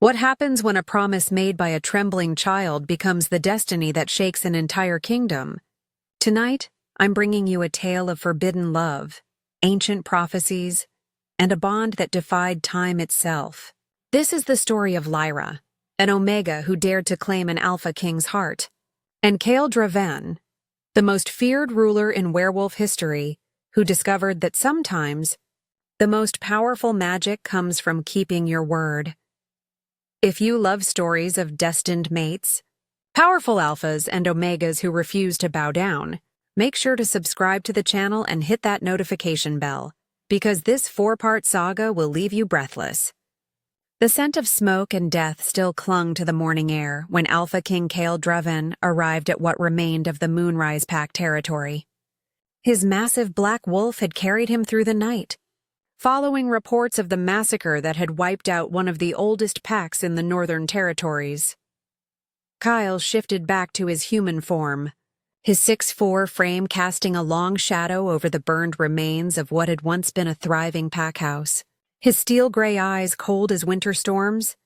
What happens when a promise made by a trembling child becomes the destiny that shakes an entire kingdom? Tonight, I'm bringing you a tale of forbidden love, ancient prophecies, and a bond that defied time itself. This is the story of Lyra, an Omega who dared to claim an Alpha King's heart, and Kael Draven, the most feared ruler in werewolf history, who discovered that sometimes the most powerful magic comes from keeping your word. If you love stories of destined mates, powerful alphas, and omegas who refuse to bow down, make sure to subscribe to the channel and hit that notification bell, because this 4-part saga will leave you breathless. The scent of smoke and death still clung to the morning air when Alpha King Kael Draven arrived at what remained of the Moonrise Pack territory. His massive black wolf had carried him through the night, following reports of the massacre that had wiped out one of the oldest packs in the Northern Territories. Kael shifted back to his human form, his 6'4" frame casting a long shadow over the burned remains of what had once been a thriving pack house. His steel-gray eyes, cold as winter storms,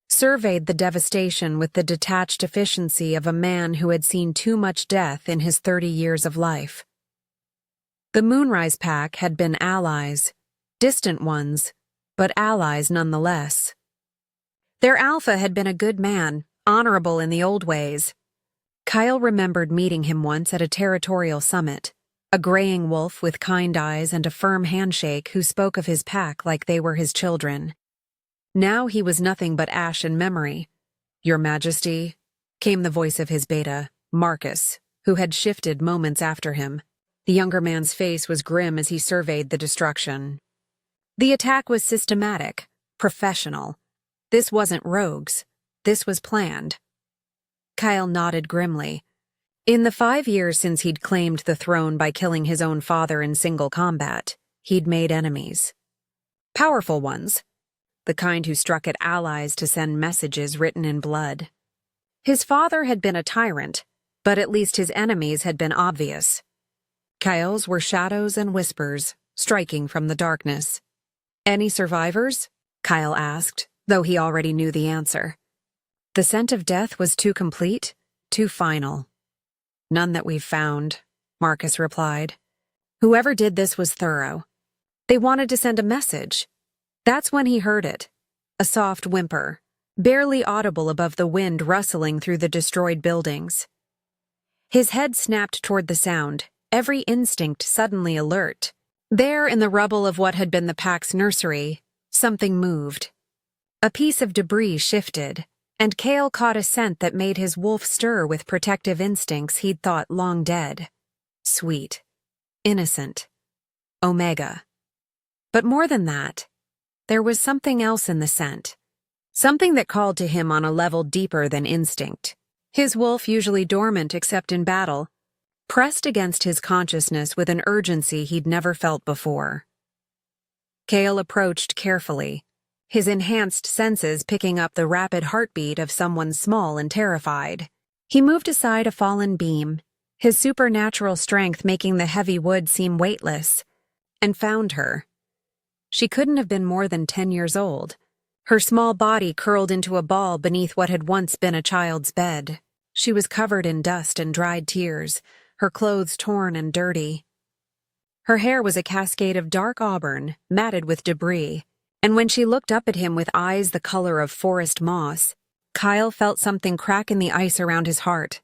surveyed the devastation with the detached efficiency of a man who had seen too much death in his 30 years of life. The Moonrise Pack had been allies, distant ones, but allies nonetheless. Their alpha had been a good man, honorable in the old ways. Kael remembered meeting him once at a territorial summit, a graying wolf with kind eyes and a firm handshake who spoke of his pack like they were his children. Now he was nothing but ash and memory. "Your Majesty," came the voice of his beta, Marcus, who had shifted moments after him. The younger man's face was grim as he surveyed the destruction. The attack was systematic, professional. This wasn't rogues. This was planned. Kael nodded grimly. In the 5 years since he'd claimed the throne by killing his own father in single combat, he'd made enemies. Powerful ones, the kind who struck at allies to send messages written in blood. His father had been a tyrant, but at least his enemies had been obvious. Kael's were shadows and whispers, striking from the darkness. "Any survivors?" Kael asked, though he already knew the answer. The scent of death was too complete, too final. "None that we've found," Marcus replied. "Whoever did this was thorough. They wanted to send a message." That's when he heard it. A soft whimper, barely audible above the wind rustling through the destroyed buildings. His head snapped toward the sound, every instinct suddenly alert. There, in the rubble of what had been the pack's nursery, something moved. A piece of debris shifted, and Kael caught a scent that made his wolf stir with protective instincts he'd thought long dead. Sweet. Innocent. Omega. But more than that, there was something else in the scent. Something that called to him on a level deeper than instinct. His wolf, usually dormant except in battle, pressed against his consciousness with an urgency he'd never felt before. Kael approached carefully, his enhanced senses picking up the rapid heartbeat of someone small and terrified. He moved aside a fallen beam, his supernatural strength making the heavy wood seem weightless, and found her. She couldn't have been more than 10 years old, her small body curled into a ball beneath what had once been a child's bed. She was covered in dust and dried tears, her clothes torn and dirty. Her hair was a cascade of dark auburn, matted with debris, and when she looked up at him with eyes the color of forest moss, Kael felt something crack in the ice around his heart.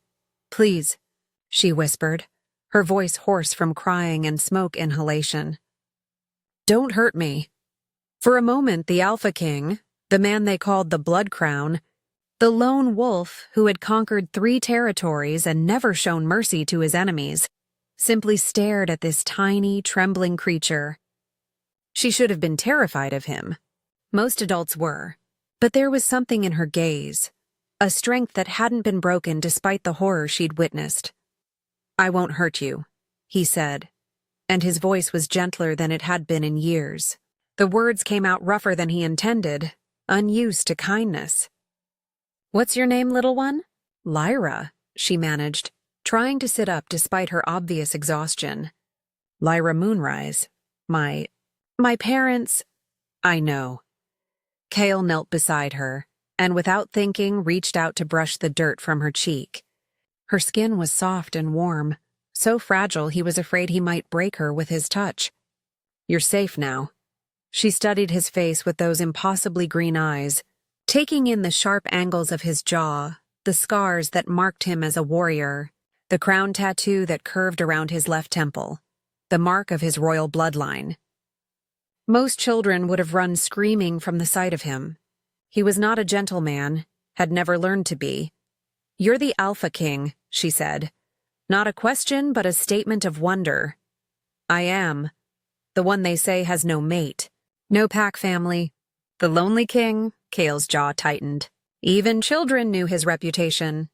"Please," she whispered, her voice hoarse from crying and smoke inhalation. "Don't hurt me." For a moment, the Alpha King, the man they called the Blood Crown, the lone wolf who had conquered 3 territories and never shown mercy to his enemies, simply stared at this tiny, trembling creature. She should have been terrified of him. Most adults were. But there was something in her gaze, a strength that hadn't been broken despite the horror she'd witnessed. "I won't hurt you," he said, and his voice was gentler than it had been in years. The words came out rougher than he intended, unused to kindness. "What's your name, little one?" "Lyra," she managed, trying to sit up despite her obvious exhaustion. "Lyra Moonrise. My parents—" "I know." Kael knelt beside her, and without thinking reached out to brush the dirt from her cheek. Her skin was soft and warm, so fragile he was afraid he might break her with his touch. "You're safe now." She studied his face with those impossibly green eyes, taking in the sharp angles of his jaw, the scars that marked him as a warrior, the crown tattoo that curved around his left temple, the mark of his royal bloodline. Most children would have run screaming from the sight of him. He was not a gentleman, had never learned to be. "You're the Alpha King," she said. "Not a question, but a statement of wonder." "I am. The one they say has no mate. No pack family. The Lonely King." Kale's jaw tightened. Even children knew his reputation.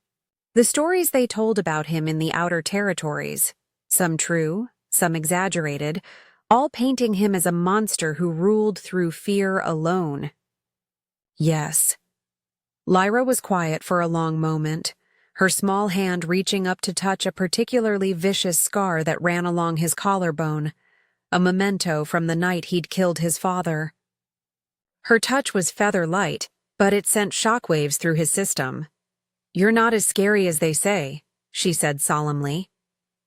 The stories they told about him in the outer territories, some true, some exaggerated, all painting him as a monster who ruled through fear alone. Yes. Lyra was quiet for a long moment, her small hand reaching up to touch a particularly vicious scar that ran along his collarbone, a memento from the night he'd killed his father. Her touch was feather-light, but it sent shockwaves through his system. "You're not as scary as they say," she said solemnly.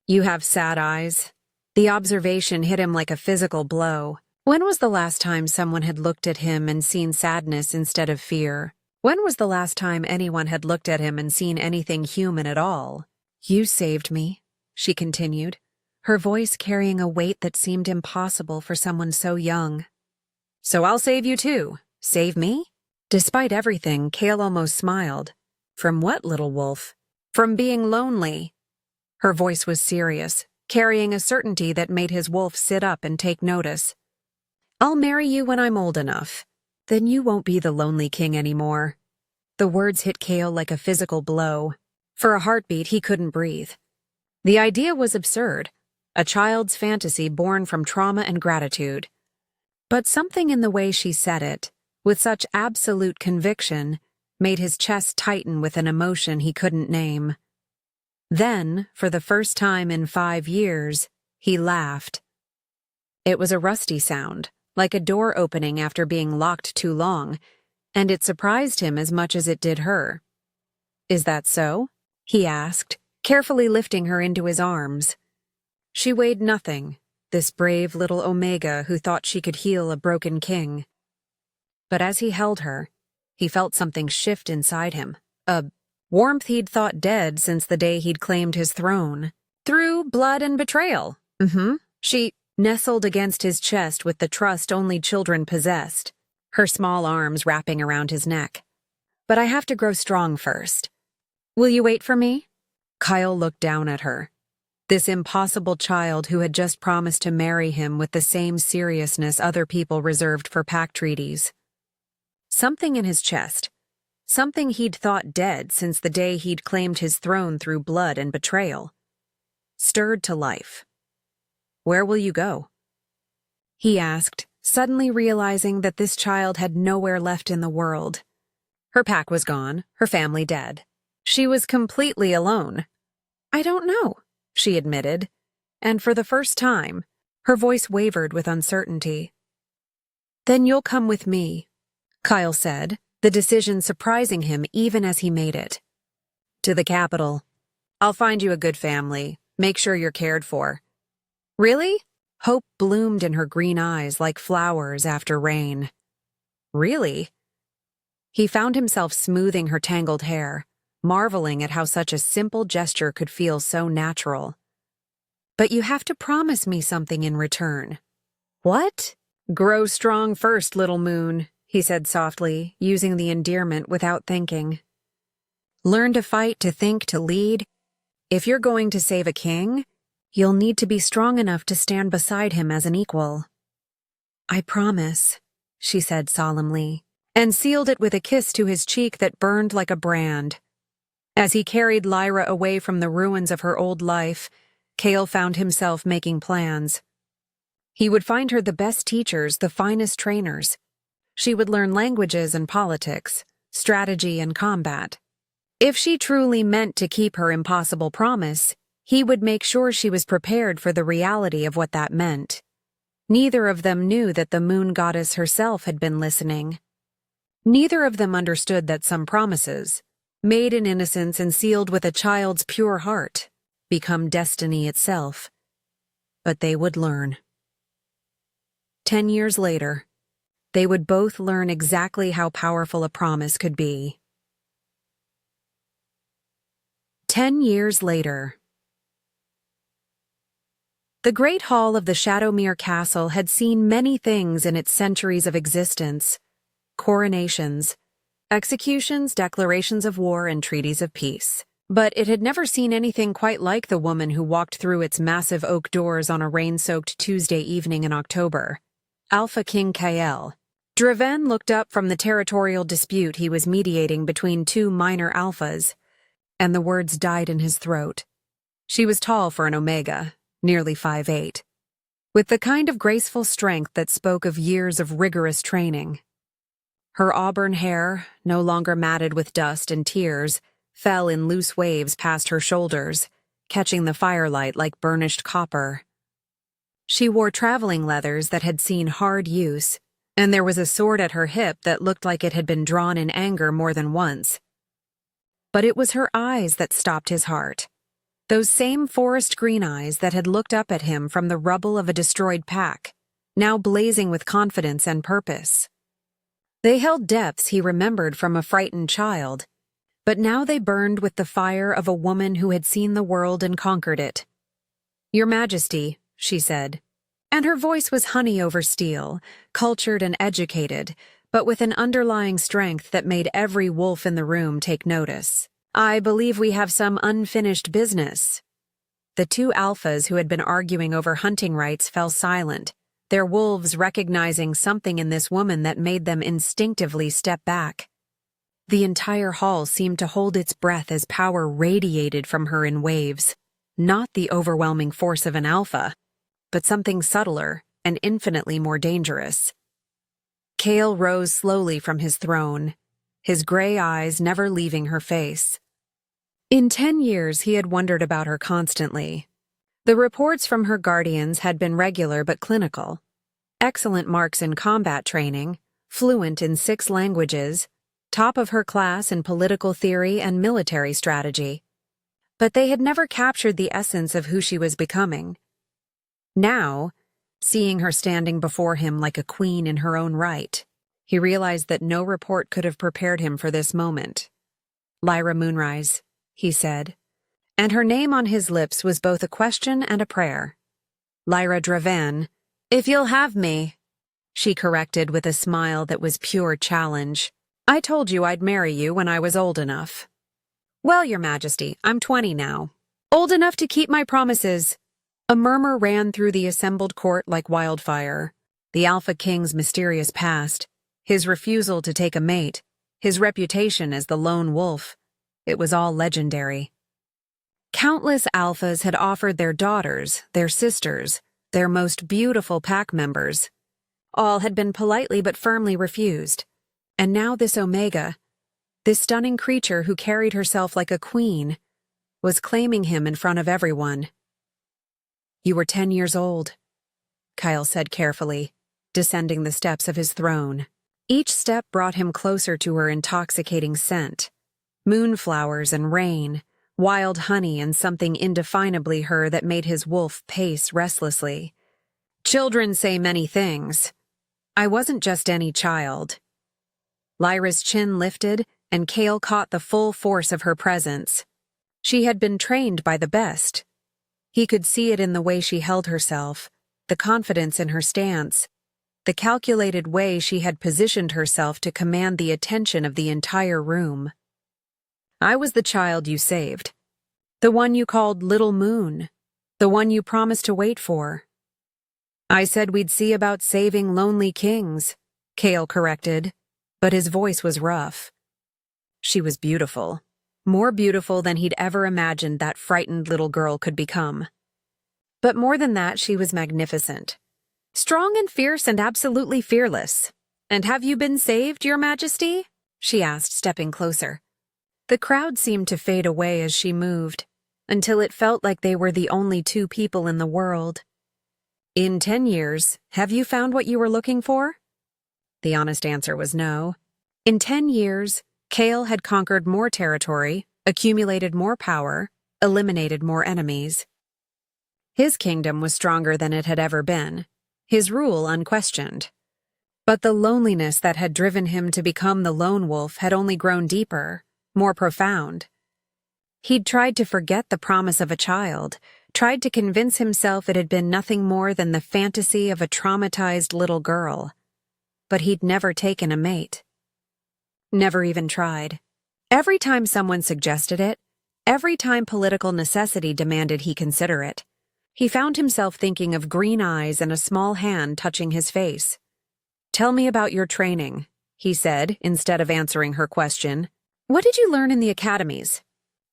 "You have sad eyes." The observation hit him like a physical blow. When was the last time someone had looked at him and seen sadness instead of fear? When was the last time anyone had looked at him and seen anything human at all? "You saved me," she continued, her voice carrying a weight that seemed impossible for someone so young. "So I'll save you too." "Save me?" Despite everything, Kale almost smiled. "From what, little wolf?" "From being lonely." Her voice was serious, carrying a certainty that made his wolf sit up and take notice. "I'll marry you when I'm old enough. Then you won't be the Lonely King anymore." The words hit Kale like a physical blow. For a heartbeat, he couldn't breathe. The idea was absurd, a child's fantasy born from trauma and gratitude. But something in the way she said it, with such absolute conviction, made his chest tighten with an emotion he couldn't name. Then, for the first time in 5 years, he laughed. It was a rusty sound, like a door opening after being locked too long, and it surprised him as much as it did her. "Is that so?" he asked, carefully lifting her into his arms. She weighed nothing, this brave little Omega who thought she could heal a broken king. But as he held her, he felt something shift inside him, a warmth he'd thought dead since the day he'd claimed his throne. "Through blood and betrayal." She nestled against his chest with the trust only children possessed, her small arms wrapping around his neck. "But I have to grow strong first. Will you wait for me?" Kyle looked down at her. This impossible child who had just promised to marry him with the same seriousness other people reserved for pact treaties. Something in his chest, something he'd thought dead since the day he'd claimed his throne through blood and betrayal, stirred to life. "Where will you go?" he asked, suddenly realizing that this child had nowhere left in the world. Her pack was gone, her family dead. She was completely alone. "I don't know," she admitted, and for the first time, her voice wavered with uncertainty. "Then you'll come with me," Kyle said, the decision surprising him even as he made it. "To the capital. I'll find you a good family, make sure you're cared for." "Really?" Hope bloomed in her green eyes like flowers after rain. "Really?" He found himself smoothing her tangled hair, marveling at how such a simple gesture could feel so natural. "But you have to promise me something in return." "What?" "Grow strong first, little moon," he said softly, using the endearment without thinking. "Learn to fight, to think, to lead. If you're going to save a king, you'll need to be strong enough to stand beside him as an equal." "I promise," she said solemnly, and sealed it with a kiss to his cheek that burned like a brand. As he carried Lyra away from the ruins of her old life, Kale found himself making plans. He would find her the best teachers, the finest trainers. She would learn languages and politics, strategy and combat. If she truly meant to keep her impossible promise, he would make sure she was prepared for the reality of what that meant. Neither of them knew that the moon goddess herself had been listening. Neither of them understood that some promises, made in innocence and sealed with a child's pure heart, become destiny itself. But they would learn. 10 years later, they would both learn exactly how powerful a promise could be. 10 years later. The Great Hall of the Shadowmere Castle had seen many things in its centuries of existence: coronations, executions, declarations of war, and treaties of peace. But it had never seen anything quite like the woman who walked through its massive oak doors on a rain-soaked Tuesday evening in October. Alpha King Kael. Draven looked up from the territorial dispute he was mediating between two minor alphas, and the words died in his throat. She was tall for an Omega, nearly 5'8", with the kind of graceful strength that spoke of years of rigorous training. Her auburn hair, no longer matted with dust and tears, fell in loose waves past her shoulders, catching the firelight like burnished copper. She wore traveling leathers that had seen hard use, and there was a sword at her hip that looked like it had been drawn in anger more than once. But it was her eyes that stopped his heart. Those same forest green eyes that had looked up at him from the rubble of a destroyed pack, now blazing with confidence and purpose. They held depths he remembered from a frightened child, but now they burned with the fire of a woman who had seen the world and conquered it. "Your Majesty," she said, and her voice was honey over steel, cultured and educated, but with an underlying strength that made every wolf in the room take notice. "I believe we have some unfinished business." The two alphas who had been arguing over hunting rights fell silent, their wolves recognizing something in this woman that made them instinctively step back. The entire hall seemed to hold its breath as power radiated from her in waves, not the overwhelming force of an alpha, but something subtler and infinitely more dangerous. Kael rose slowly from his throne, his gray eyes never leaving her face. In 10 years, he had wondered about her constantly. The reports from her guardians had been regular but clinical. Excellent marks in combat training, fluent in 6 languages, top of her class in political theory and military strategy. But they had never captured the essence of who she was becoming. Now, seeing her standing before him like a queen in her own right, he realized that no report could have prepared him for this moment. "Lyra Moonrise," he said, and her name on his lips was both a question and a prayer. "Lyra Draven, if you'll have me," she corrected with a smile that was pure challenge. "I told you I'd marry you when I was old enough." "Well, Your Majesty, I'm 20 now. Old enough to keep my promises." A murmur ran through the assembled court like wildfire. The Alpha King's mysterious past, his refusal to take a mate, his reputation as the lone wolf. It was all legendary. Countless alphas had offered their daughters, their sisters, their most beautiful pack members. All had been politely but firmly refused. And now this Omega, this stunning creature who carried herself like a queen, was claiming him in front of everyone. "You were 10 years old," Kael said carefully, descending the steps of his throne. Each step brought him closer to her intoxicating scent. Moonflowers and rain, wild honey and something indefinably her that made his wolf pace restlessly. "Children say many things. I wasn't just any child." Lyra's chin lifted, and Kael caught the full force of her presence. She had been trained by the best. He could see it in the way she held herself, the confidence in her stance, the calculated way she had positioned herself to command the attention of the entire room. "I was the child you saved. The one you called Little Moon. The one you promised to wait for." "I said we'd see about saving lonely kings," Kael corrected, but his voice was rough. She was beautiful. More beautiful than he'd ever imagined that frightened little girl could become. But more than that, she was magnificent. Strong and fierce and absolutely fearless. "And have you been saved, Your Majesty?" she asked, stepping closer. The crowd seemed to fade away as she moved, until it felt like they were the only two people in the world. "In 10 years, have you found what you were looking for?" The honest answer was no. In 10 years, Kale had conquered more territory, accumulated more power, eliminated more enemies. His kingdom was stronger than it had ever been, his rule unquestioned. But the loneliness that had driven him to become the lone wolf had only grown deeper, more profound. He'd tried to forget the promise of a child, tried to convince himself it had been nothing more than the fantasy of a traumatized little girl. But he'd never taken a mate. Never even tried. Every time someone suggested it, every time political necessity demanded he consider it, he found himself thinking of green eyes and a small hand touching his face. "Tell me about your training," he said, instead of answering her question. "What did you learn in the academies?"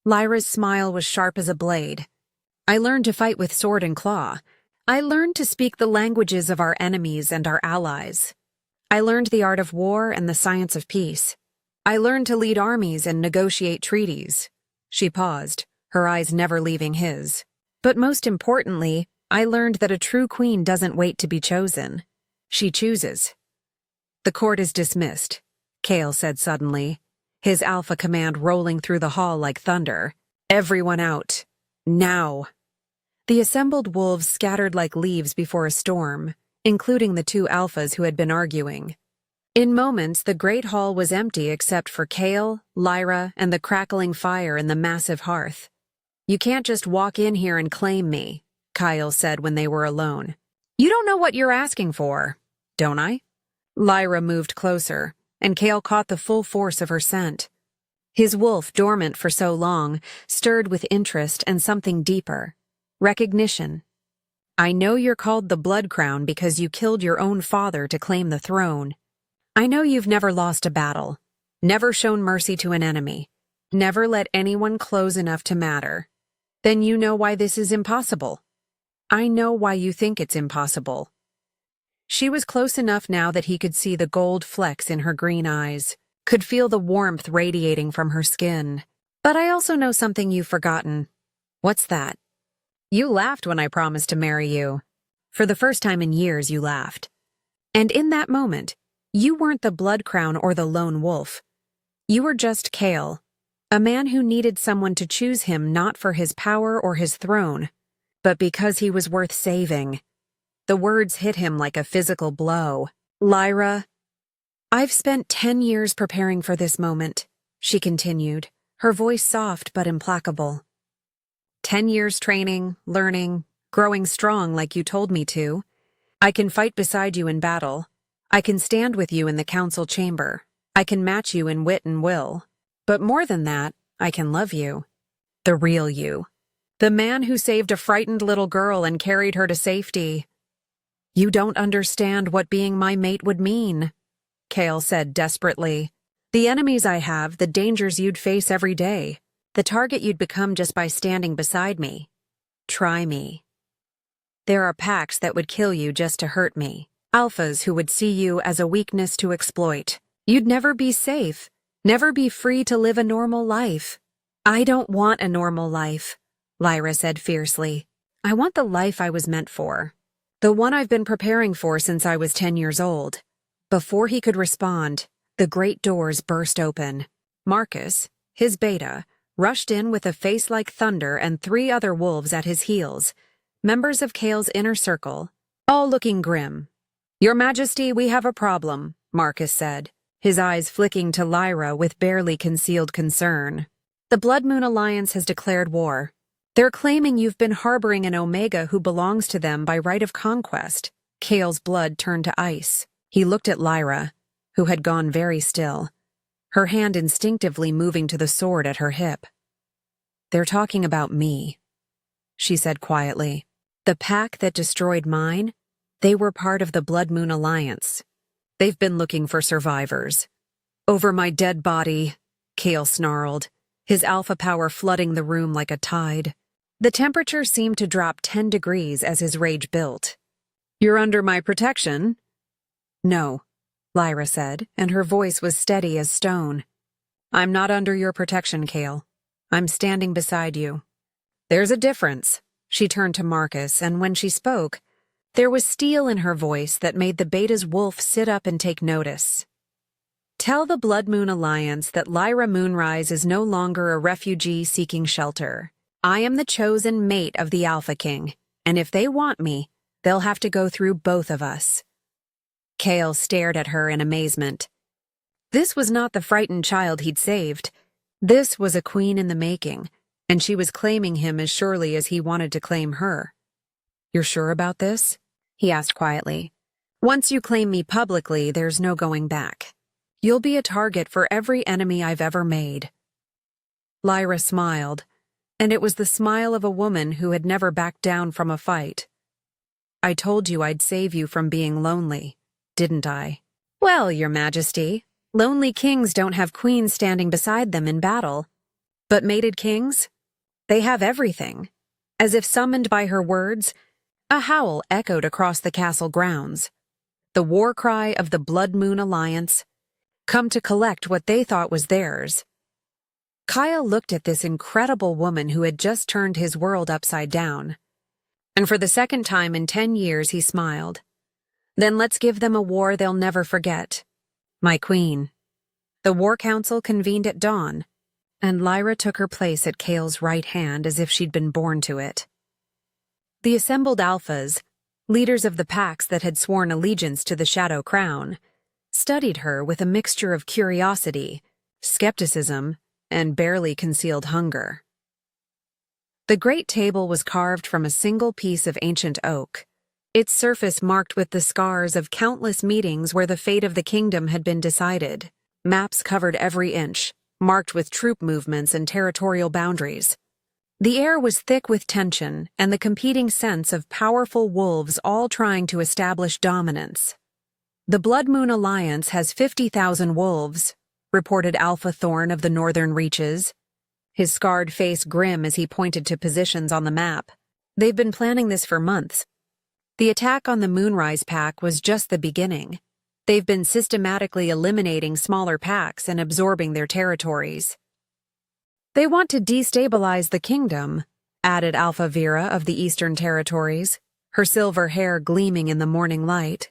Lyra's smile was sharp as a blade. "I learned to fight with sword and claw. I learned to speak the languages of our enemies and our allies. I learned the art of war and the science of peace. I learned to lead armies and negotiate treaties." She paused, her eyes never leaving his. "But most importantly, I learned that a true queen doesn't wait to be chosen. She chooses." "The court is dismissed," Kale said suddenly, his alpha command rolling through the hall like thunder. "Everyone out. Now." The assembled wolves scattered like leaves before a storm, including the two alphas who had been arguing. In moments, the great hall was empty except for Kale, Lyra, and the crackling fire in the massive hearth. "You can't just walk in here and claim me," Kyle said when they were alone. "You don't know what you're asking for, don't I?" Lyra moved closer, and Kale caught the full force of her scent. His wolf, dormant for so long, stirred with interest and something deeper. Recognition. "I know you're called the Blood Crown because you killed your own father to claim the throne. I know you've never lost a battle, never shown mercy to an enemy, never let anyone close enough to matter. Then you know why this is impossible. I know why you think it's impossible." She was close enough now that he could see the gold flecks in her green eyes, could feel the warmth radiating from her skin. "But I also know something you've forgotten." "What's that?" "You laughed when I promised to marry you. For the first time in years, you laughed. And in that moment, you weren't the Blood Crown or the lone wolf. You were just Kale, a man who needed someone to choose him not for his power or his throne, but because he was worth saving." The words hit him like a physical blow. "Lyra, I've spent 10 years preparing for this moment," she continued, her voice soft but implacable. 10 years training, learning, growing strong like you told me to. I can fight beside you in battle. I can stand with you in the council chamber. I can match you in wit and will. But more than that, I can love you. The real you. The man who saved a frightened little girl and carried her to safety. "You don't understand what being my mate would mean," Kale said desperately. "The enemies I have, the dangers you'd face every day, the target you'd become just by standing beside me. Try me. There are packs that would kill you just to hurt me, alphas who would see you as a weakness to exploit. You'd never be safe, never be free to live a normal life." "I don't want a normal life," Lyra said fiercely. "I want the life I was meant for. The one I've been preparing for since I was 10 years old." Before he could respond, the great doors burst open. Marcus, his beta, rushed in with a face like thunder and 3 other wolves at his heels, members of Kale's inner circle, all looking grim. "Your Majesty, we have a problem," Marcus said, his eyes flicking to Lyra with barely concealed concern. "The Blood Moon Alliance has declared war. They're claiming you've been harboring an Omega who belongs to them by right of conquest." Kale's blood turned to ice. He looked at Lyra, who had gone very still, her hand instinctively moving to the sword at her hip. "They're talking about me," she said quietly. "The pack that destroyed mine, they were part of the Blood Moon Alliance. They've been looking for survivors." "Over my dead body," Kale snarled, his alpha power flooding the room like a tide. The temperature seemed to drop 10 degrees as his rage built. "You're under my protection?" "No," Lyra said, and her voice was steady as stone. "I'm not under your protection, Kale. I'm standing beside you." "There's a difference." She turned to Marcus, and when she spoke, there was steel in her voice that made the beta's wolf sit up and take notice. Tell the Blood Moon Alliance that Lyra Moonrise is no longer a refugee seeking shelter. I am the chosen mate of the Alpha King, and if they want me, they'll have to go through both of us." Kale stared at her in amazement. This was not the frightened child he'd saved. This was a queen in the making, and she was claiming him as surely as he wanted to claim her. "You're sure about this?" he asked quietly. "Once you claim me publicly, there's no going back. You'll be a target for every enemy I've ever made." Lyra smiled, and it was the smile of a woman who had never backed down from a fight. "I told you I'd save you from being lonely, didn't I?" "Well, Your Majesty, lonely kings don't have queens standing beside them in battle. But mated kings? They have everything." As if summoned by her words, a howl echoed across the castle grounds. The war cry of the Blood Moon Alliance, come to collect what they thought was theirs. Kyle looked at this incredible woman who had just turned his world upside down. And for the second time in 10 years, he smiled. "Then let's give them a war they'll never forget. My queen." The War Council convened at dawn, and Lyra took her place at Kale's right hand as if she'd been born to it. The assembled alphas, leaders of the packs that had sworn allegiance to the Shadow Crown, studied her with a mixture of curiosity, skepticism, and barely concealed hunger. The great table was carved from a single piece of ancient oak, its surface marked with the scars of countless meetings where the fate of the kingdom had been decided. Maps covered every inch, marked with troop movements and territorial boundaries. The air was thick with tension and the competing sense of powerful wolves all trying to establish dominance. "The Blood Moon Alliance has 50,000 wolves," reported Alpha Thorn of the Northern Reaches, his scarred face grim as he pointed to positions on the map. "They've been planning this for months. The attack on the Moonrise pack was just the beginning. They've been systematically eliminating smaller packs and absorbing their territories. They want to destabilize the kingdom," added Alpha Vera of the Eastern Territories, her silver hair gleaming in the morning light.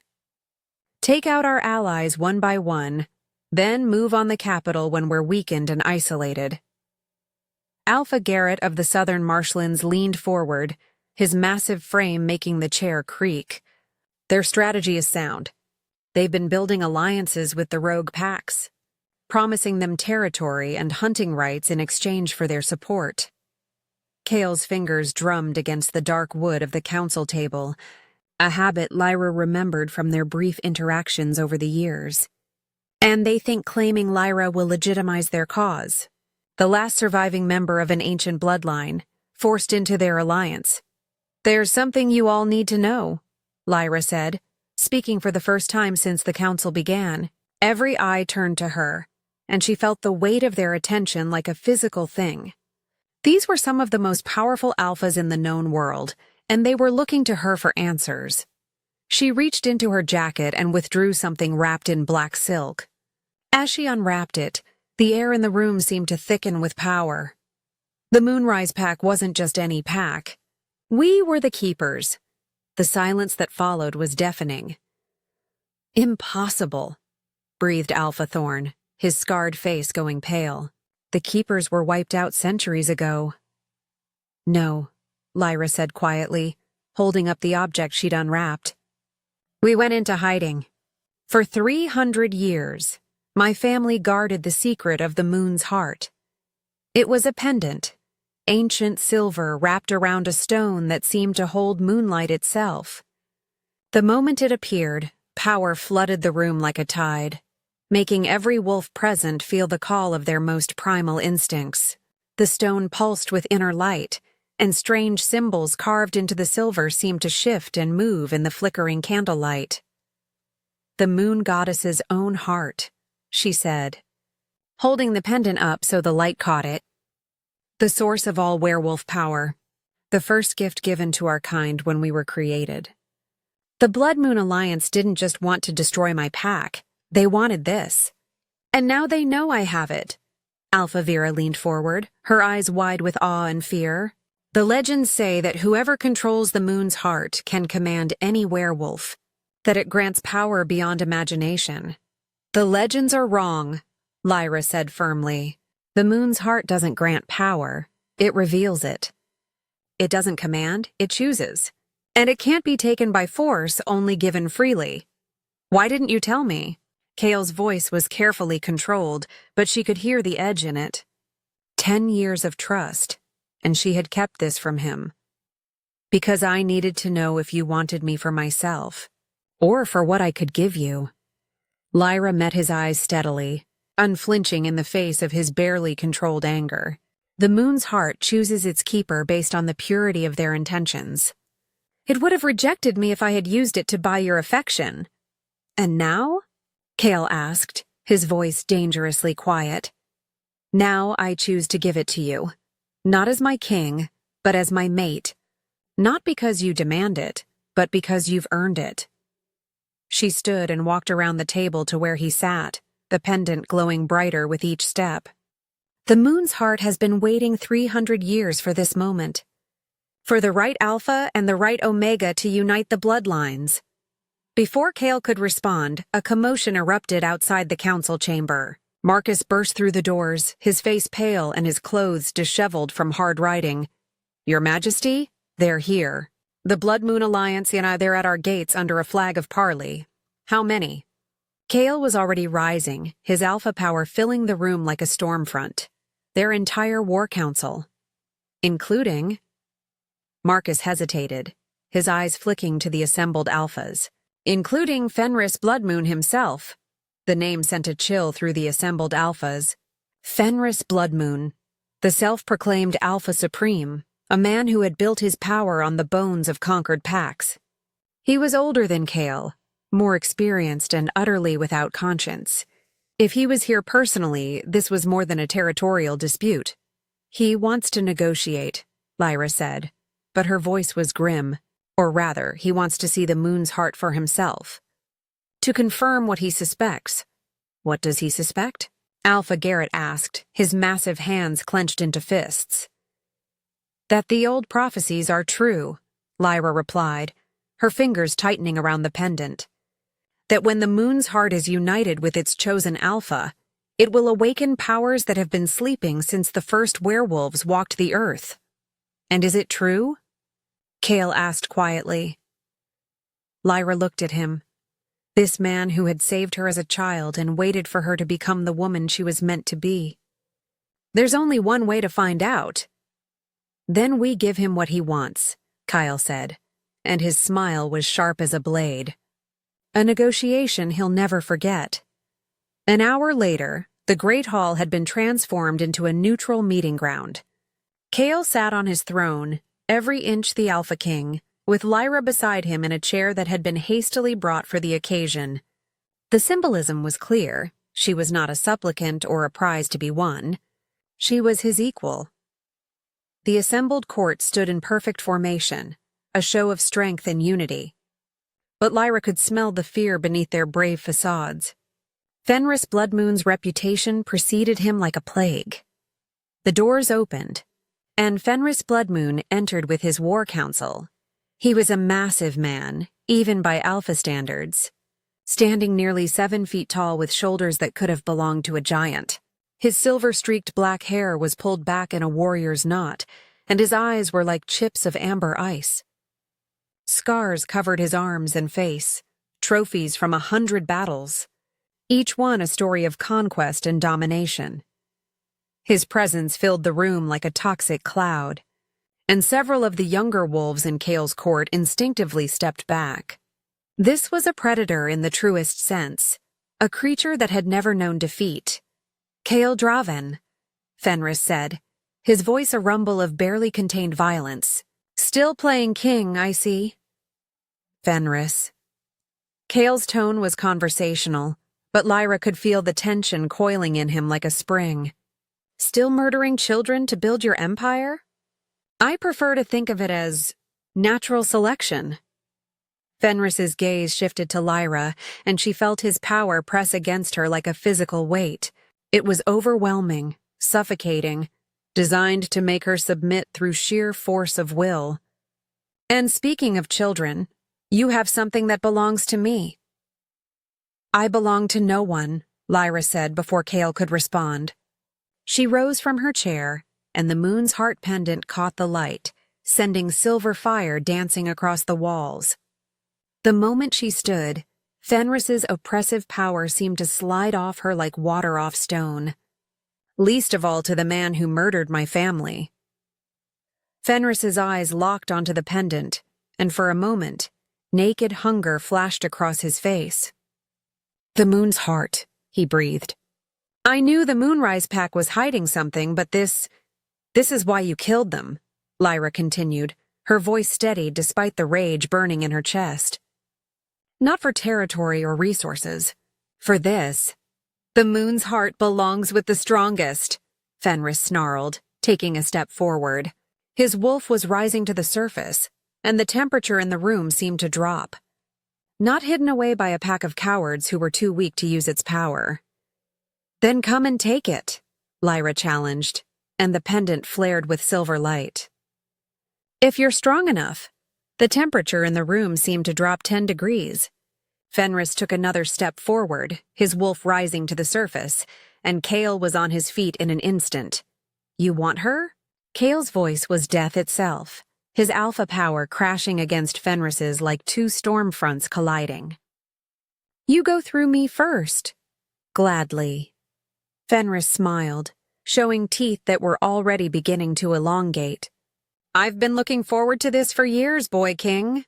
"Take out our allies one by one, then move on the capital when we're weakened and isolated." Alpha Garrett of the Southern Marshlands leaned forward, his massive frame making the chair creak. "Their strategy is sound. They've been building alliances with the rogue packs, promising them territory and hunting rights in exchange for their support." Kale's fingers drummed against the dark wood of the council table, a habit Lyra remembered from their brief interactions over the years. "And they think claiming Lyra will legitimize their cause. The last surviving member of an ancient bloodline, forced into their alliance. There's something you all need to know," Lyra said, speaking for the first time since the council began. Every eye turned to her, and she felt the weight of their attention like a physical thing. These were some of the most powerful alphas in the known world, and they were looking to her for answers. She reached into her jacket and withdrew something wrapped in black silk. As she unwrapped it, the air in the room seemed to thicken with power. The Moonrise pack wasn't just any pack. We were the keepers. The silence that followed was deafening. "Impossible," breathed Alpha Thorn, his scarred face going pale. "The keepers were wiped out centuries ago." "No," Lyra said quietly, holding up the object she'd unwrapped. "We went into hiding. For 300 years, my family guarded the secret of the moon's heart. It was a pendant, ancient silver wrapped around a stone that seemed to hold moonlight itself. The moment it appeared, power flooded the room like a tide, making every wolf present feel the call of their most primal instincts. The stone pulsed with inner light, and strange symbols carved into the silver seemed to shift and move in the flickering candlelight. "The moon goddess's own heart," she said, holding the pendant up so the light caught it. "The source of all werewolf power, the first gift given to our kind when we were created. The Blood Moon Alliance didn't just want to destroy my pack, they wanted this. And now they know I have it." Alpha Vera leaned forward, her eyes wide with awe and fear. "The legends say that whoever controls the moon's heart can command any werewolf, that it grants power beyond imagination. The legends are wrong, Lyra said firmly. The moon's heart doesn't grant power, it reveals it. It doesn't command, it chooses. And it can't be taken by force, only given freely. Why didn't you tell me? Kale's voice was carefully controlled, but she could hear the edge in it. 10 years of trust, and she had kept this from him. Because I needed to know if you wanted me for myself, or for what I could give you. Lyra met his eyes steadily, unflinching in the face of his barely controlled anger. The moon's heart chooses its keeper based on the purity of their intentions. It would have rejected me if I had used it to buy your affection. And now? Kale asked, his voice dangerously quiet. Now I choose to give it to you. Not as my king, but as my mate. Not because you demand it, but because you've earned it. She stood and walked around the table to where he sat, the pendant glowing brighter with each step. The moon's heart has been waiting 300 years for this moment. For the right alpha and the right omega to unite the bloodlines. Before Kale could respond, a commotion erupted outside the council chamber. Marcus burst through the doors, his face pale and his clothes disheveled from hard riding. Your Majesty, they're here. The Blood Moon Alliance, they're at our gates under a flag of parley. How many? Kale was already rising, his alpha power filling the room like a storm front. Their entire war council. Including... Marcus hesitated, his eyes flicking to the assembled alphas. Including Fenris Bloodmoon himself. The name sent a chill through the assembled alphas. Fenris Bloodmoon, the self-proclaimed Alpha Supreme, a man who had built his power on the bones of conquered packs. He was older than Kale, more experienced and utterly without conscience. If he was here personally, this was more than a territorial dispute. He wants to negotiate, Lyra said, but her voice was grim. Or rather, he wants to see the moon's heart for himself. To confirm what he suspects. What does he suspect? Alpha Garrett asked, his massive hands clenched into fists. That the old prophecies are true, Lyra replied, her fingers tightening around the pendant. That when the moon's heart is united with its chosen alpha, it will awaken powers that have been sleeping since the first werewolves walked the earth. And is it true? Kale asked quietly. Lyra looked at him. This man who had saved her as a child and waited for her to become the woman she was meant to be. There's only one way to find out. Then we give him what he wants, Kyle said, and his smile was sharp as a blade. A negotiation he'll never forget. An hour later, the Great Hall had been transformed into a neutral meeting ground. Kale sat on his throne, every inch the Alpha King, with Lyra beside him in a chair that had been hastily brought for the occasion. The symbolism was clear. She was not a supplicant or a prize to be won. She was his equal. The assembled court stood in perfect formation, a show of strength and unity. But Lyra could smell the fear beneath their brave facades. Fenris Bloodmoon's reputation preceded him like a plague. The doors opened, and Fenris Bloodmoon entered with his war council. He was a massive man, even by Alpha standards, standing nearly 7 feet tall with shoulders that could have belonged to a giant. His silver-streaked black hair was pulled back in a warrior's knot, and his eyes were like chips of amber ice. Scars covered his arms and face, trophies from 100 battles, each one a story of conquest and domination. His presence filled the room like a toxic cloud, and several of the younger wolves in Kale's court instinctively stepped back. This was a predator in the truest sense, a creature that had never known defeat. Kale Draven, Fenris said, his voice a rumble of barely contained violence. Still playing king, I see. Fenris. Kale's tone was conversational, but Lyra could feel the tension coiling in him like a spring. Still murdering children to build your empire? I prefer to think of it as natural selection. Fenris's gaze shifted to Lyra, and she felt his power press against her like a physical weight. It was overwhelming, suffocating, designed to make her submit through sheer force of will. And speaking of children, you have something that belongs to me. I belong to no one, Lyra said before Kale could respond. She rose from her chair, and the moon's heart pendant caught the light, sending silver fire dancing across the walls. The moment she stood, Fenris's oppressive power seemed to slide off her like water off stone. Least of all to the man who murdered my family. Fenris's eyes locked onto the pendant, and for a moment, naked hunger flashed across his face. The moon's heart, he breathed. I knew the Moonrise pack was hiding something, but this is why you killed them, Lyra continued, her voice steady despite the rage burning in her chest. Not for territory or resources. For this. The moon's heart belongs with the strongest, Fenris snarled, taking a step forward. His wolf was rising to the surface, and the temperature in the room seemed to drop. Not hidden away by a pack of cowards who were too weak to use its power. Then come and take it, Lyra challenged, and the pendant flared with silver light. If you're strong enough. The temperature in the room seemed to drop 10 degrees. Fenris took another step forward, his wolf rising to the surface, and Kale was on his feet in an instant. You want her? Kale's voice was death itself, his alpha power crashing against Fenris's like two storm fronts colliding. You go through me first. Gladly. Fenris smiled, showing teeth that were already beginning to elongate. I've been looking forward to this for years, Boy King.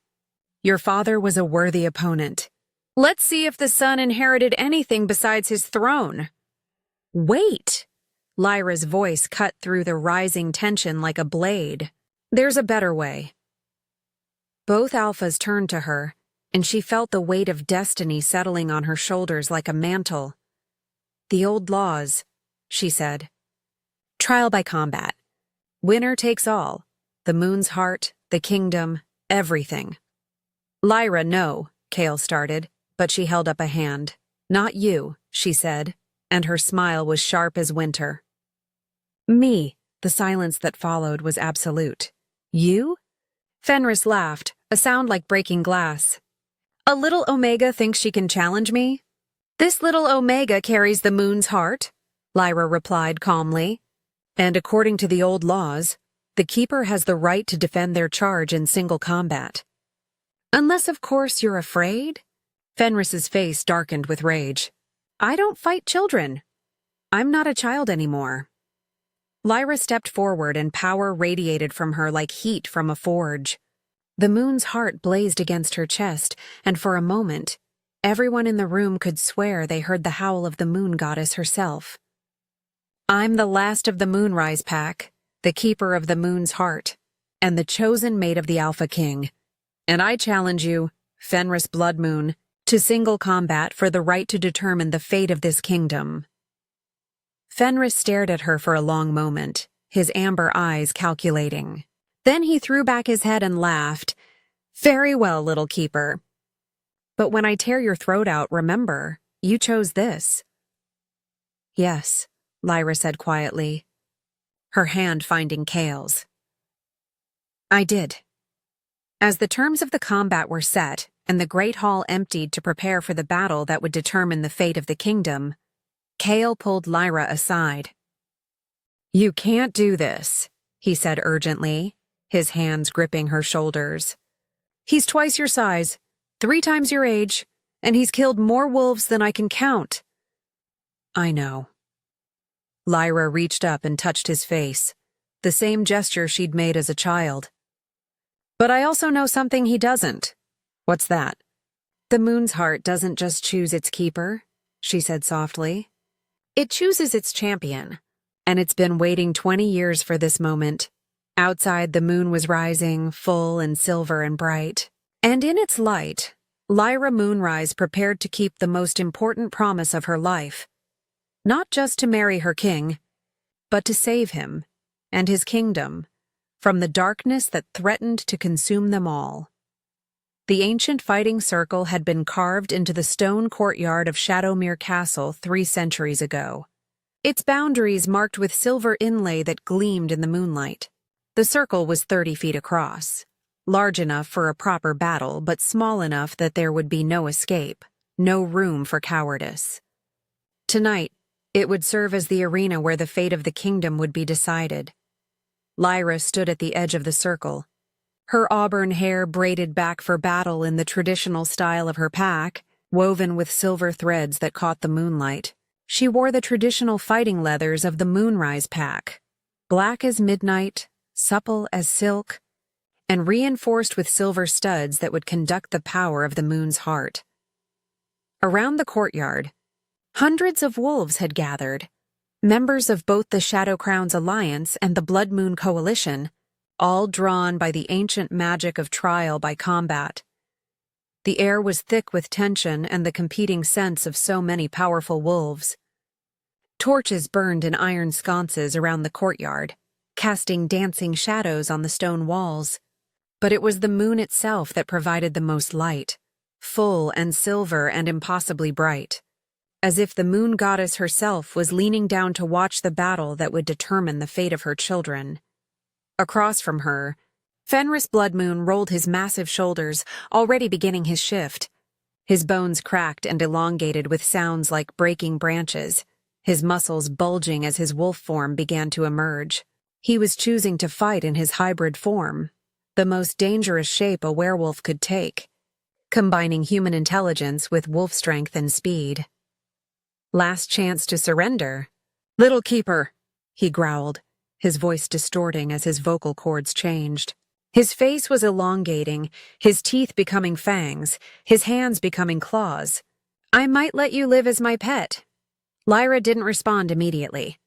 Your father was a worthy opponent. Let's see if the son inherited anything besides his throne. Wait! Lyra's voice cut through the rising tension like a blade. There's a better way. Both alphas turned to her, and she felt the weight of destiny settling on her shoulders like a mantle. The old laws, she said. Trial by combat. Winner takes all. The moon's heart, the kingdom, everything. Lyra, no, Kale started, but she held up a hand. Not you, she said, and her smile was sharp as winter. Me, the silence that followed was absolute. You? Fenris laughed, a sound like breaking glass. A little Omega thinks she can challenge me? This little Omega carries the moon's heart, Lyra replied calmly. And according to the old laws, the Keeper has the right to defend their charge in single combat. Unless, of course, you're afraid? Fenris's face darkened with rage. I don't fight children. I'm not a child anymore. Lyra stepped forward and power radiated from her like heat from a forge. The moon's heart blazed against her chest, and for a moment, everyone in the room could swear they heard the howl of the moon goddess herself. I'm the last of the Moonrise pack, the keeper of the moon's heart, and the chosen mate of the Alpha King. And I challenge you, Fenris Bloodmoon, to single combat for the right to determine the fate of this kingdom. Fenris stared at her for a long moment, his amber eyes calculating. Then he threw back his head and laughed. Very well, little keeper. But when I tear your throat out, remember, you chose this. Yes, Lyra said quietly, her hand finding Kale's. I did. As the terms of the combat were set, and the great hall emptied to prepare for the battle that would determine the fate of the kingdom, Kale pulled Lyra aside. You can't do this, he said urgently, his hands gripping her shoulders. He's twice your size, 3 times your age, and he's killed more wolves than I can count. I know. Lyra reached up and touched his face, the same gesture she'd made as a child. But I also know something he doesn't. What's that? The moon's heart doesn't just choose its keeper, she said softly. It chooses its champion, and it's been waiting 20 years for this moment. Outside, the moon was rising, full and silver and bright. And in its light, Lyra Moonrise prepared to keep the most important promise of her life. Not just to marry her king, but to save him and his kingdom from the darkness that threatened to consume them all. The ancient fighting circle had been carved into the stone courtyard of Shadowmere Castle 3 centuries ago, its boundaries marked with silver inlay that gleamed in the moonlight. The circle was 30 feet across, large enough for a proper battle but small enough that there would be no escape, no room for cowardice. Tonight, it would serve as the arena where the fate of the kingdom would be decided. Lyra stood at the edge of the circle, her auburn hair braided back for battle in the traditional style of her pack, woven with silver threads that caught the moonlight. She wore the traditional fighting leathers of the Moonrise pack, black as midnight, supple as silk, and reinforced with silver studs that would conduct the power of the moon's heart. Around the courtyard, hundreds of wolves had gathered, members of both the Shadow Crown's alliance and the Blood Moon Coalition, all drawn by the ancient magic of trial by combat. The air was thick with tension and the competing scents of so many powerful wolves. Torches burned in iron sconces around the courtyard, casting dancing shadows on the stone walls. But it was the moon itself that provided the most light, full and silver and impossibly bright, as if the moon goddess herself was leaning down to watch the battle that would determine the fate of her children. Across from her, Fenris Bloodmoon rolled his massive shoulders, already beginning his shift. His bones cracked and elongated with sounds like breaking branches, his muscles bulging as his wolf form began to emerge. He was choosing to fight in his hybrid form, the most dangerous shape a werewolf could take, combining human intelligence with wolf strength and speed. Last chance to surrender. "Little Keeper," he growled, his voice distorting as his vocal cords changed. His face was elongating, his teeth becoming fangs, his hands becoming claws. "I might let you live as my pet." Lyra didn't respond immediately.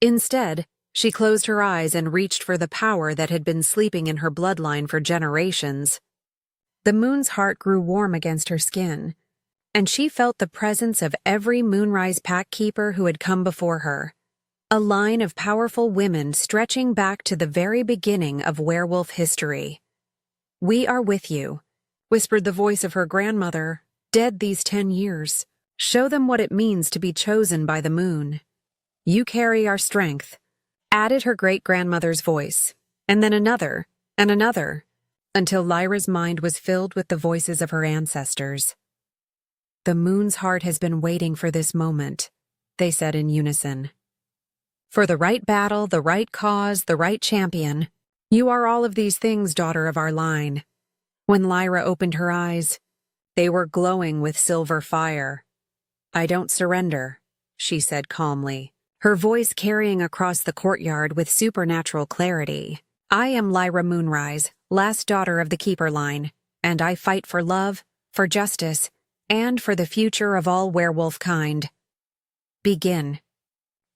Instead, she closed her eyes and reached for the power that had been sleeping in her bloodline for generations. The moon's heart grew warm against her skin, and she felt the presence of every Moonrise pack keeper who had come before her. A line of powerful women stretching back to the very beginning of werewolf history. "We are with you," whispered the voice of her grandmother, dead these 10 years. "Show them what it means to be chosen by the moon. You carry our strength," added her great-grandmother's voice, and then another, and another, until Lyra's mind was filled with the voices of her ancestors. "The moon's heart has been waiting for this moment," they said in unison. "For the right battle, the right cause, the right champion. You are all of these things, daughter of our line." When Lyra opened her eyes, they were glowing with silver fire. "I don't surrender," she said calmly, her voice carrying across the courtyard with supernatural clarity. "I am Lyra Moonrise, last daughter of the Keeper line, and I fight for love, for justice, and for the future of all werewolf kind." "Begin,"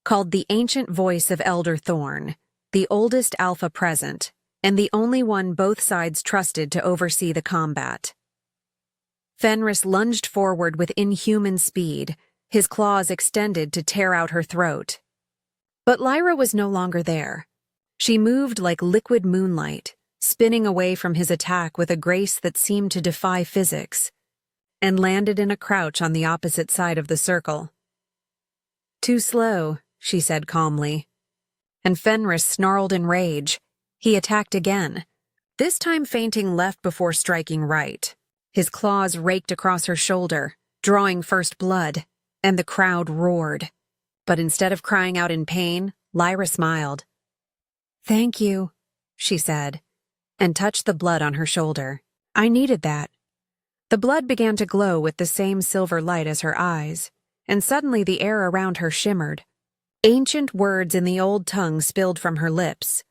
called the ancient voice of Elder Thorn, the oldest alpha present, and the only one both sides trusted to oversee the combat. Fenris lunged forward with inhuman speed, his claws extended to tear out her throat. But Lyra was no longer there. She moved like liquid moonlight, spinning away from his attack with a grace that seemed to defy physics, and landed in a crouch on the opposite side of the circle. "Too slow," she said calmly. And Fenris snarled in rage. He attacked again, this time feinting left before striking right. His claws raked across her shoulder, drawing first blood, and the crowd roared. But instead of crying out in pain, Lyra smiled. "Thank you," she said, and touched the blood on her shoulder. "I needed that." The blood began to glow with the same silver light as her eyes, and suddenly the air around her shimmered. Ancient words in the old tongue spilled from her lips,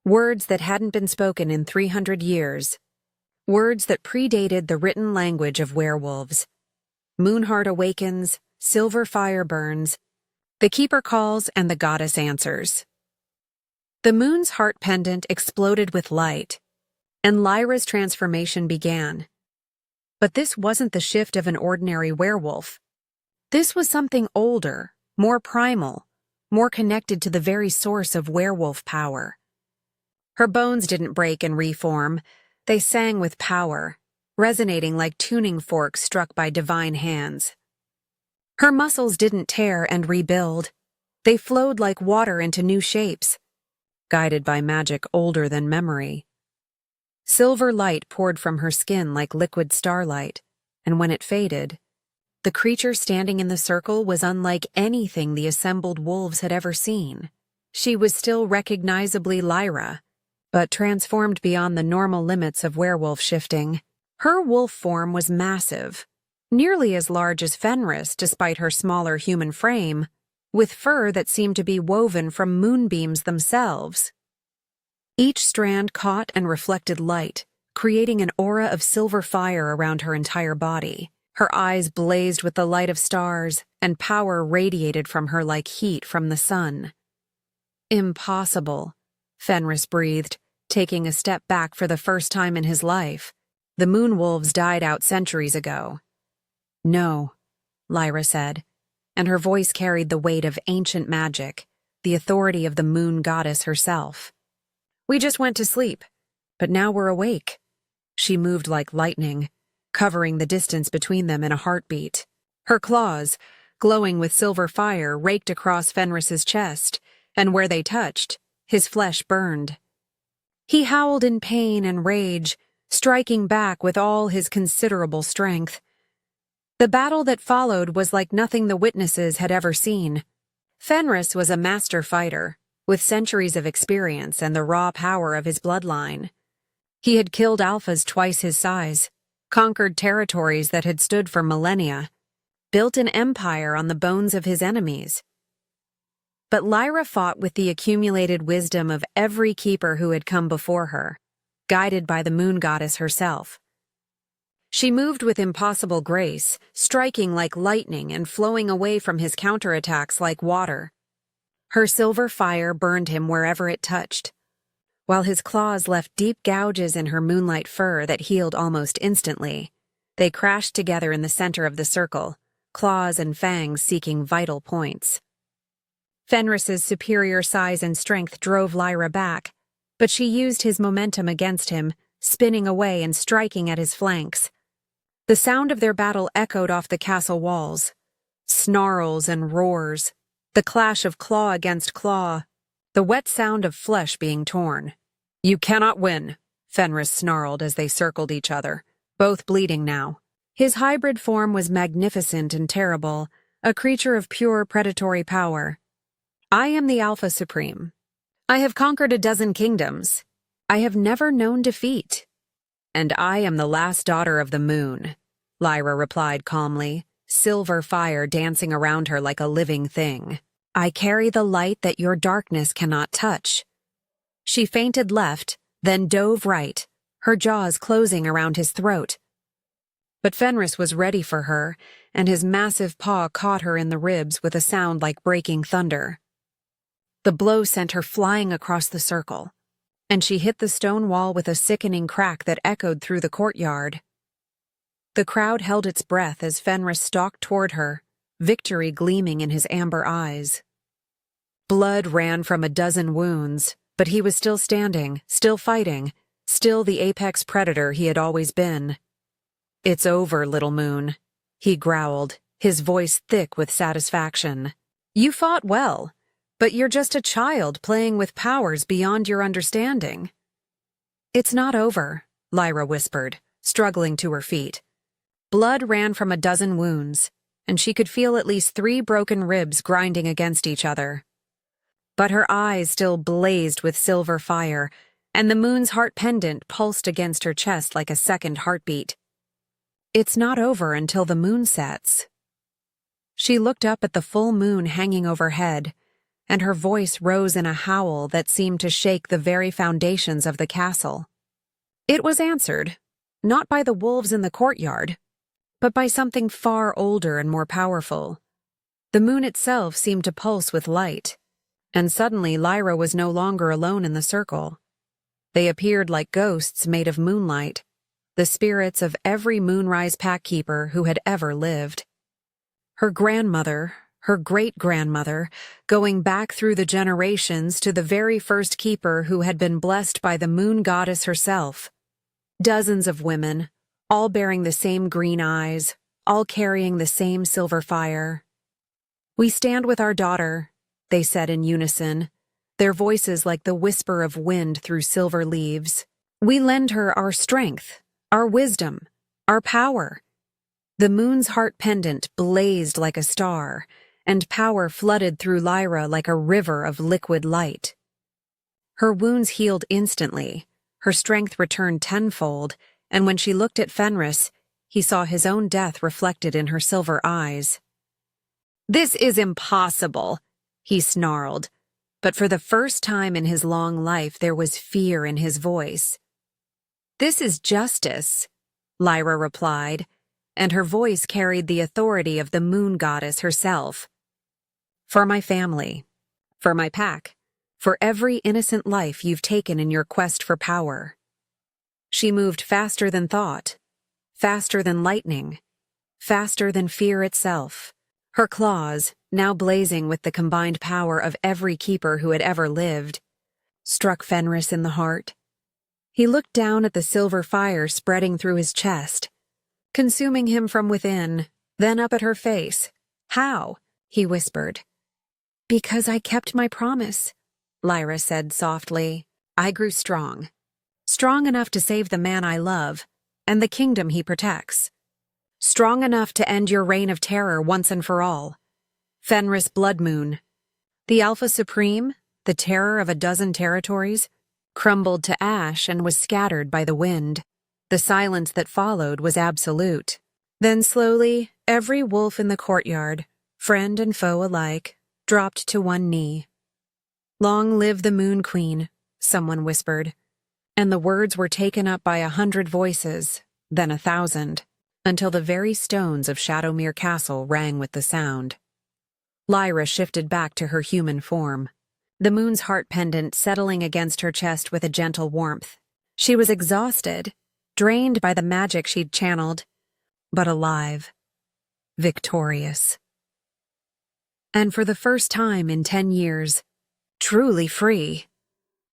words that hadn't been spoken in 300 years, words that predated the written language of werewolves. Moonheart awakens, silver fire burns, the keeper calls and the goddess answers. The moon's heart pendant exploded with light, and Lyra's transformation began. But this wasn't the shift of an ordinary werewolf. This was something older, more primal, more connected to the very source of werewolf power. Her bones didn't break and reform, they sang with power, resonating like tuning forks struck by divine hands. Her muscles didn't tear and rebuild, they flowed like water into new shapes, guided by magic older than memory. Silver light poured from her skin like liquid starlight, and when it faded, The creature standing in the circle was unlike anything the assembled wolves had ever seen. She was still recognizably Lyra, but transformed beyond the normal limits of werewolf shifting. Her wolf form was massive, nearly as large as Fenris despite her smaller human frame, with fur that seemed to be woven from moonbeams themselves. Each strand caught and reflected light, creating an aura of silver fire around her entire body. Her eyes blazed with the light of stars, and power radiated from her like heat from the sun. Impossible, Fenris breathed, taking a step back for the first time in his life. The moon wolves died out centuries ago. No, Lyra said, and her voice carried the weight of ancient magic, the authority of the moon goddess herself. We just went to sleep, but now we're awake. She moved like lightning, covering the distance between them in a heartbeat. Her claws, glowing with silver fire, raked across Fenris's chest, and where they touched, his flesh burned. He howled in pain and rage, striking back with all his considerable strength. The battle that followed was like nothing the witnesses had ever seen. Fenris was a master fighter, with centuries of experience and the raw power of his bloodline. He had killed alphas twice his size, conquered territories that had stood for millennia, built an empire on the bones of his enemies. But Lyra fought with the accumulated wisdom of every keeper who had come before her, guided by the moon goddess herself. She moved with impossible grace, striking like lightning and flowing away from his counterattacks like water. Her silver fire burned him wherever it touched, while his claws left deep gouges in her moonlight fur that healed almost instantly. They crashed together in the center of the circle, claws and fangs seeking vital points. Fenris's superior size and strength drove Lyra back, but she used his momentum against him, spinning away and striking at his flanks. The sound of their battle echoed off the castle walls. Snarls and roars, the clash of claw against claw, the wet sound of flesh being torn. You cannot win, Fenris snarled as they circled each other, both bleeding now. His hybrid form was magnificent and terrible, a creature of pure predatory power. I am the Alpha Supreme. I have conquered a dozen kingdoms. I have never known defeat. And I am the last daughter of the moon, Lyra replied calmly, silver fire dancing around her like a living thing. I carry the light that your darkness cannot touch. She feinted left, then dove right, her jaws closing around his throat. But Fenris was ready for her, and his massive paw caught her in the ribs with a sound like breaking thunder. The blow sent her flying across the circle, and she hit the stone wall with a sickening crack that echoed through the courtyard. The crowd held its breath as Fenris stalked toward her, victory gleaming in his amber eyes. Blood ran from a dozen wounds, but he was still standing, still fighting, still the apex predator he had always been. It's over, little moon, he growled, his voice thick with satisfaction. You fought well, but you're just a child playing with powers beyond your understanding. It's not over, Lyra whispered, struggling to her feet. Blood ran from a dozen wounds, and she could feel at least 3 broken ribs grinding against each other. But her eyes still blazed with silver fire, and the moon's heart pendant pulsed against her chest like a second heartbeat. It's not over until the moon sets. She looked up at the full moon hanging overhead, and her voice rose in a howl that seemed to shake the very foundations of the castle. It was answered, not by the wolves in the courtyard, but by something far older and more powerful. The moon itself seemed to pulse with light, and suddenly Lyra was no longer alone in the circle. They appeared like ghosts made of moonlight, the spirits of every Moonrise pack-keeper who had ever lived. Her grandmother, her great-grandmother, going back through the generations to the very first keeper who had been blessed by the moon goddess herself. Dozens of women, all bearing the same green eyes, all carrying the same silver fire. We stand with our daughter, they said in unison, their voices like the whisper of wind through silver leaves. We lend her our strength, our wisdom, our power. The moon's heart pendant blazed like a star, and power flooded through Lyra like a river of liquid light. Her wounds healed instantly, her strength returned tenfold, and when she looked at Fenris, he saw his own death reflected in her silver eyes. "This is impossible," he snarled, but for the first time in his long life there was fear in his voice. "This is justice," Lyra replied, and her voice carried the authority of the moon goddess herself. "For my family, for my pack, for every innocent life you've taken in your quest for power." She moved faster than thought, faster than lightning, faster than fear itself. Her claws, now blazing with the combined power of every keeper who had ever lived, struck Fenris in the heart. He looked down at the silver fire spreading through his chest, consuming him from within, then up at her face. "How?" he whispered. "Because I kept my promise," Lyra said softly. "I grew strong. Strong enough to save the man I love, and the kingdom he protects. Strong enough to end your reign of terror once and for all. Fenris Bloodmoon, the Alpha Supreme, the terror of a dozen territories, crumbled to ash and was scattered by the wind. The silence that followed was absolute. Then slowly, every wolf in the courtyard, friend and foe alike, dropped to one knee. "Long live the Moon Queen," someone whispered, and the words were taken up by 100 voices, then 1,000. Until the very stones of Shadowmere Castle rang with the sound. Lyra shifted back to her human form, the moon's heart pendant settling against her chest with a gentle warmth. She was exhausted, drained by the magic she'd channeled, but alive, victorious. And for the first time in 10 years, truly free.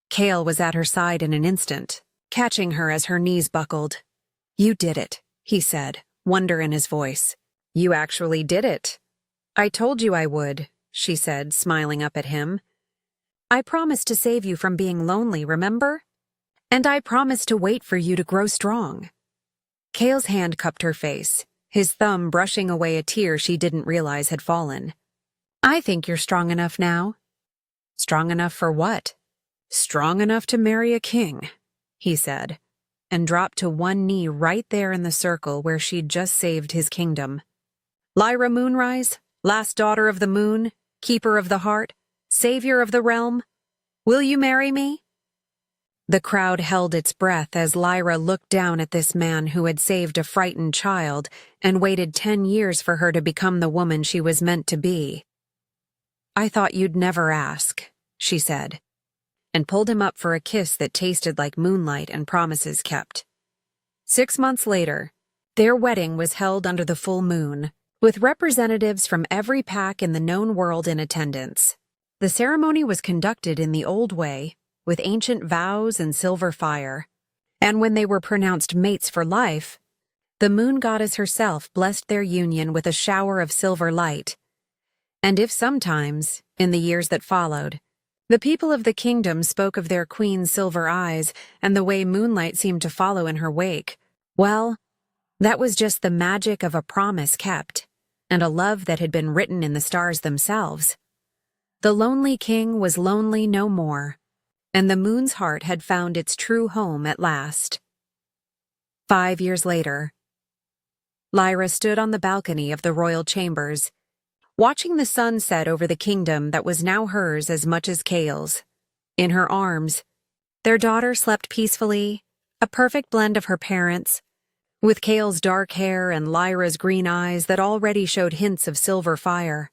Kale was at her side in an instant, catching her as her knees buckled. "You did it," he said, wonder in his voice. "You actually did it." "I told you I would," she said, smiling up at him. "I promised to save you from being lonely, remember? And I promised to wait for you to grow strong." Kale's hand cupped her face, his thumb brushing away a tear she didn't realize had fallen. "I think you're strong enough now." "Strong enough for what?" "Strong enough to marry a king," he said, and dropped to one knee right there in the circle where she'd just saved his kingdom. "Lyra Moonrise, last daughter of the moon, keeper of the heart, savior of the realm, will you marry me?" The crowd held its breath as Lyra looked down at this man who had saved a frightened child and waited 10 years for her to become the woman she was meant to be. "I thought you'd never ask," she said, and pulled him up for a kiss that tasted like moonlight and promises kept. 6 months later, their wedding was held under the full moon, with representatives from every pack in the known world in attendance. The ceremony was conducted in the old way, with ancient vows and silver fire, and when they were pronounced mates for life, the moon goddess herself blessed their union with a shower of silver light. And if sometimes, in the years that followed, the people of the kingdom spoke of their queen's silver eyes and the way moonlight seemed to follow in her wake, well, that was just the magic of a promise kept, and a love that had been written in the stars themselves. The lonely king was lonely no more, and the moon's heart had found its true home at last. 5 years later, Lyra stood on the balcony of the royal chambers, watching the sun set over the kingdom that was now hers as much as Kale's. In her arms, their daughter slept peacefully, a perfect blend of her parents, with Kale's dark hair and Lyra's green eyes that already showed hints of silver fire.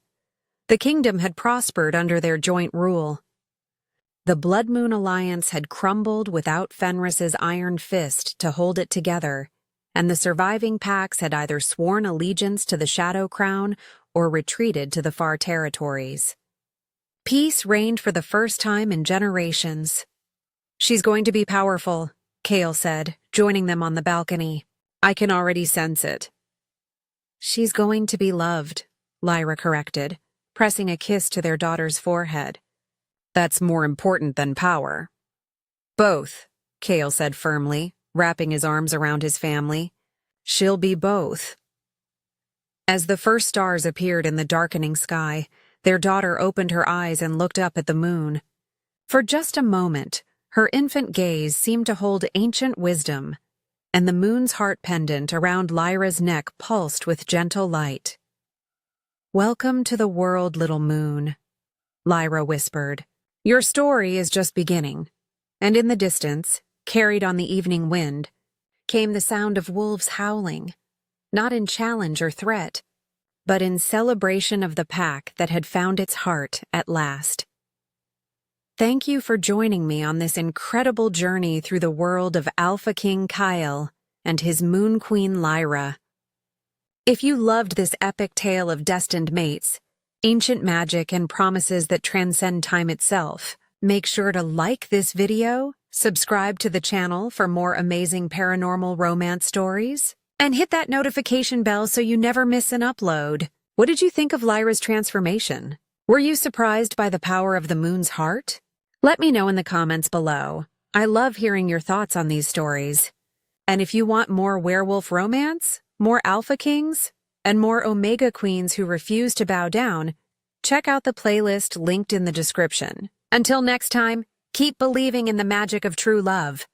The kingdom had prospered under their joint rule. The Blood Moon Alliance had crumbled without Fenris's iron fist to hold it together, and the surviving packs had either sworn allegiance to the Shadow Crown or retreated to the far territories. Peace reigned for the first time in generations. "She's going to be powerful," Kale said, joining them on the balcony. "I can already sense it." "She's going to be loved," Lyra corrected, pressing a kiss to their daughter's forehead. "That's more important than power." "Both," Kale said firmly, wrapping his arms around his family. "She'll be both." As the first stars appeared in the darkening sky, their daughter opened her eyes and looked up at the moon. For just a moment, her infant gaze seemed to hold ancient wisdom, and the moon's heart pendant around Lyra's neck pulsed with gentle light. "Welcome to the world, little moon," Lyra whispered. "Your story is just beginning." And in the distance, carried on the evening wind, came the sound of wolves howling, not in challenge or threat, but in celebration of the pack that had found its heart at last. Thank you for joining me on this incredible journey through the world of Alpha King Kyle and his Moon Queen Lyra. If you loved this epic tale of destined mates, ancient magic, and promises that transcend time itself, make sure to like this video, subscribe to the channel for more amazing paranormal romance stories, and hit that notification bell so you never miss an upload. What did you think of Lyra's transformation? Were you surprised by the power of the moon's heart? Let me know in the comments below. I love hearing your thoughts on these stories. And if you want more werewolf romance, more Alpha Kings, and more Omega Queens who refuse to bow down, check out the playlist linked in the description. Until next time, keep believing in the magic of true love.